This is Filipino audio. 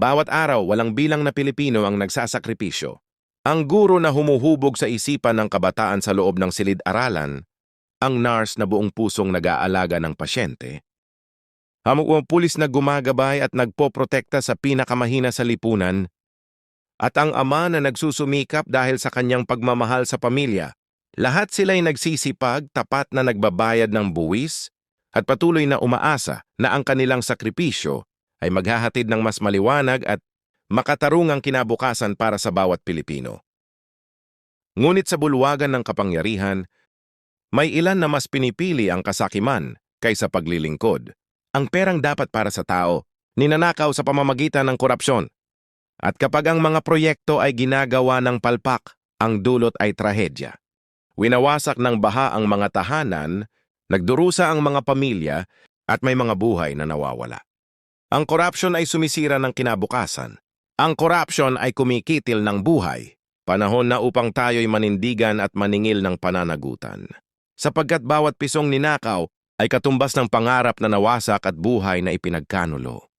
Bawat araw, walang bilang na Pilipino ang nagsasakripisyo. Ang guro na humuhubog sa isipan ng kabataan sa loob ng silid-aralan, ang nurse na buong pusong nag-aalaga ng pasyente, ang pulis na gumagabay at nagpoprotekta sa pinakamahina sa lipunan, at ang ama na nagsusumikap dahil sa kanyang pagmamahal sa pamilya. Lahat sila'y nagsisipag, tapat na nagbabayad ng buwis, at patuloy na umaasa na ang kanilang sakripisyo ay maghahatid ng mas maliwanag at makatarungang kinabukasan para sa bawat Pilipino. Ngunit sa bulwagan ng kapangyarihan, may ilan na mas pinipili ang kasakiman kaysa paglilingkod. Ang perang dapat para sa tao, ninanakaw sa pamamagitan ng korupsyon. At kapag ang mga proyekto ay ginagawa ng palpak, ang dulot ay trahedya. Winawasak ng baha ang mga tahanan, nagdurusa ang mga pamilya, at may mga buhay na nawawala. Ang korupsyon ay sumisira ng kinabukasan. Ang korupsyon ay kumikitil ng buhay. Panahon na upang tayo'y manindigan at maningil ng pananagutan. Sapagkat bawat pisong ninakaw ay katumbas ng pangarap na nawasak at buhay na ipinagkanulo.